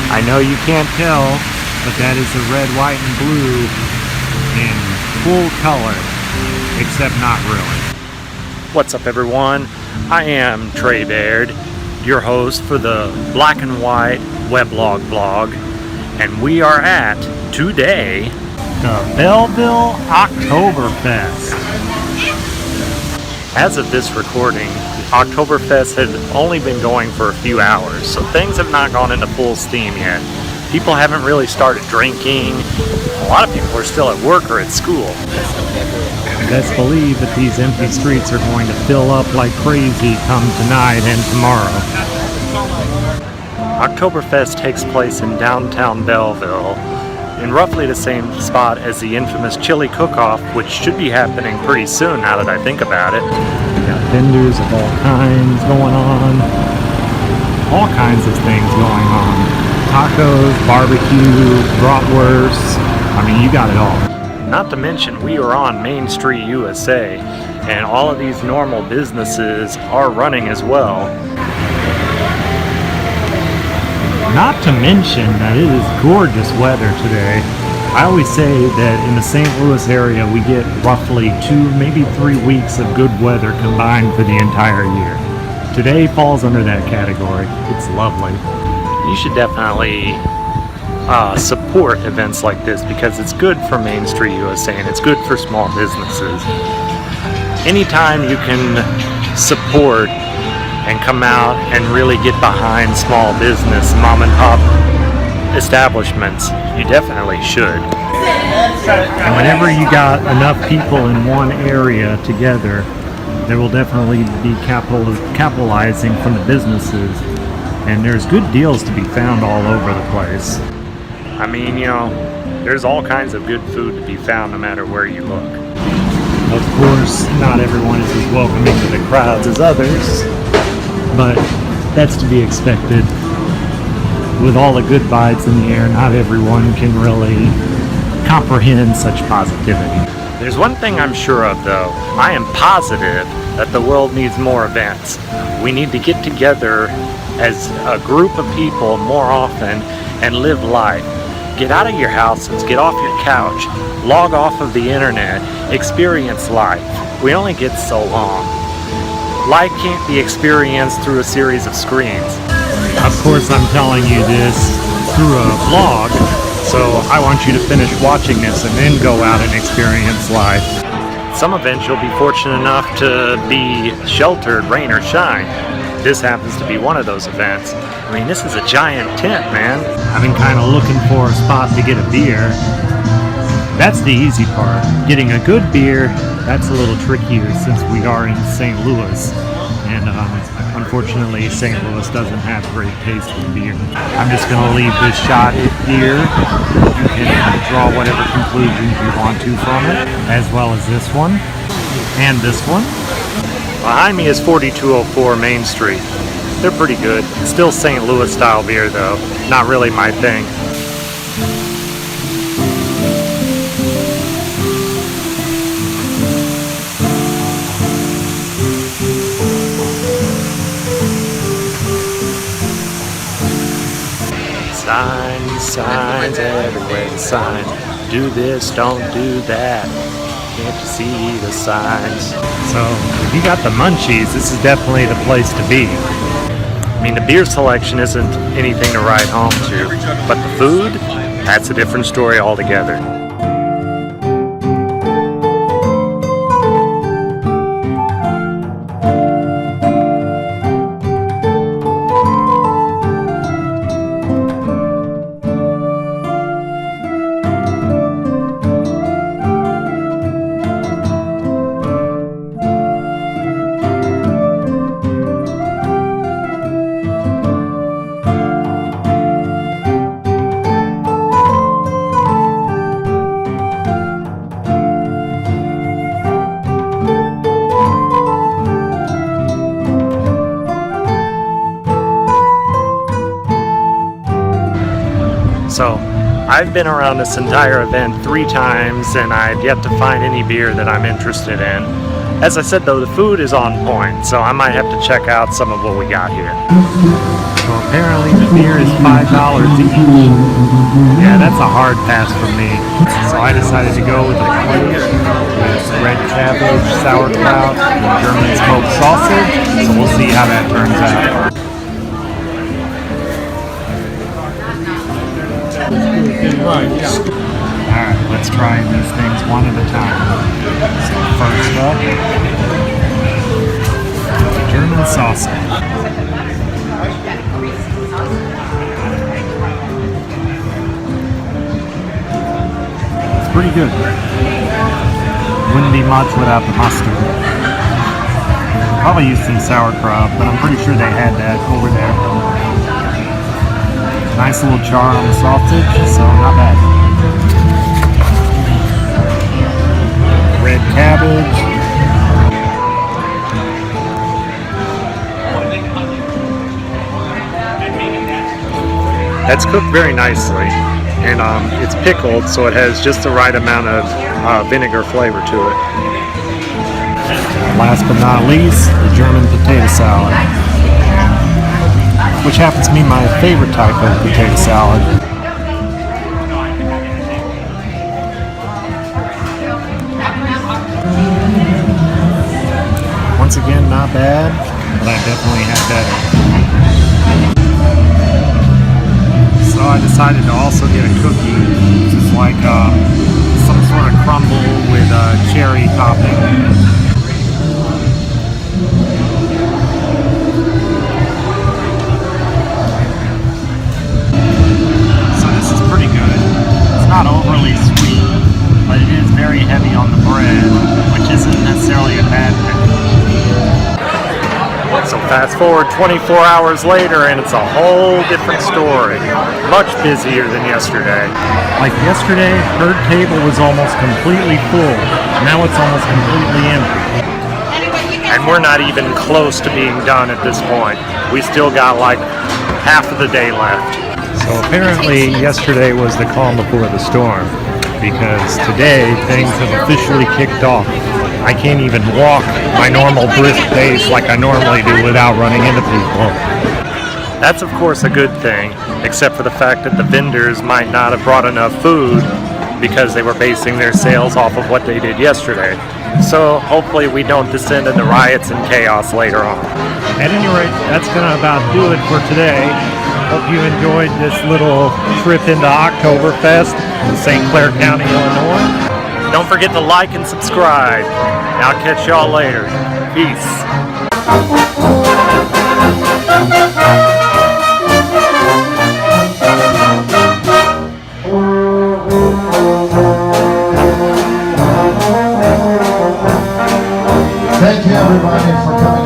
I know you can't tell, but that is the red, white, and blue in full color, except not really. What's up, everyone? I am Trey Baird, your host for the Black and White Weblog vlog, and we are at, today, the Belleville Oktoberfest. As of this recording, Oktoberfest has only been going for a few hours, so things have not gone into full steam yet. People haven't really started drinking. A lot of people are still at work or at school. Best believe that these empty streets are going to fill up like crazy come tonight and tomorrow. Oktoberfest takes place in downtown Belleville, in roughly the same spot as the infamous chili cook-off, which should be happening pretty soon now that I think about it. We got vendors of all kinds going on. All kinds of things going on. Tacos, barbecue, bratwurst. I mean, you got it all. Not to mention, we are on Main Street, USA, and all of these normal businesses are running as well. Not to mention that it is gorgeous weather today. I always say that in the St. Louis area we get roughly 2, maybe 3 weeks of good weather combined for the entire year. Today falls under that category. It's lovely. You should definitely support events like this because it's good for Main Street USA and it's good for small businesses. Anytime you can support and come out and really get behind small business, mom and pop establishments, you definitely should. And whenever you got enough people in one area together, there will definitely be capitalizing from the businesses, and there's good deals to be found all over the place. I mean, you know, there's all kinds of good food to be found no matter where you look. Of course, not everyone is as welcoming to the crowds as others, but that's to be expected. With all the good vibes in the air, not everyone can really comprehend such positivity. There's one thing I'm sure of, though. I am positive that the world needs more events. We need to get together as a group of people more often and live life. Get out of your houses, get off your couch, log off of the internet, experience life. We only get so long. Life can't be experienced through a series of screens. Of course, I'm telling you this through a vlog, so I want you to finish watching this and then go out and experience life. Some events you'll be fortunate enough to be sheltered, rain or shine. This happens to be one of those events. I mean, this is a giant tent, man. I've been kind of looking for a spot to get a beer. That's the easy part. Getting a good beer, that's a little trickier since we are in St. Louis. And unfortunately, St. Louis doesn't have great taste in beer. I'm just going to leave this shot here. You can draw whatever conclusions you want to from it, as well as this one, and this one. Behind me is 4204 Main Street. They're pretty good. Still St. Louis style beer though. Not really my thing. Signs everywhere, the sign. Do this, don't do that. Can't you see the signs? So, if you got the munchies, this is definitely the place to be. I mean, the beer selection isn't anything to write home to, but the food, that's a different story altogether. So I've been around this entire event 3 times and I've yet to find any beer that I'm interested in. As I said though, the food is on point, so I might have to check out some of what we got here. So apparently the beer is $5 each. Yeah, that's a hard pass for me. So I decided to go with a Clair with red cabbage, sauerkraut, and German smoked sausage. So we'll see how that turns out. Alright, let's try these things one at a time. So first up, German sausage. It's pretty good. Wouldn't be much without the mustard. Probably use some sauerkraut, but I'm pretty sure they had that over there. Nice little char on the sausage, so not bad. Red cabbage. That's cooked very nicely, and it's pickled, so it has just the right amount of vinegar flavor to it. Last but not least, the German potato salad, which happens to be my favorite type of potato salad. Once again, not bad, but I definitely had better. So I decided to also get a cookie, which is like some sort of crumble with cherry topping. So this is pretty good. It's not overly sweet, but it is very heavy on the bread, which isn't necessarily a bad thing. So fast forward 24 hours later and it's a whole different story. Much busier than yesterday. Like yesterday, her table was almost completely full. Now it's almost completely empty. And we're not even close to being done at this point. We still got like half of the day left. So apparently yesterday was the calm before the storm, because today things have officially kicked off. I can't even walk my normal brisk pace like I normally do without running into people. That's of course a good thing, except for the fact that the vendors might not have brought enough food because they were basing their sales off of what they did yesterday. So hopefully we don't descend into riots and chaos later on. At any rate, that's gonna about do it for today. Hope you enjoyed this little trip into Oktoberfest in St. Clair County, Illinois. Don't forget to like and subscribe. I'll catch y'all later. Peace. Thank you everybody for coming.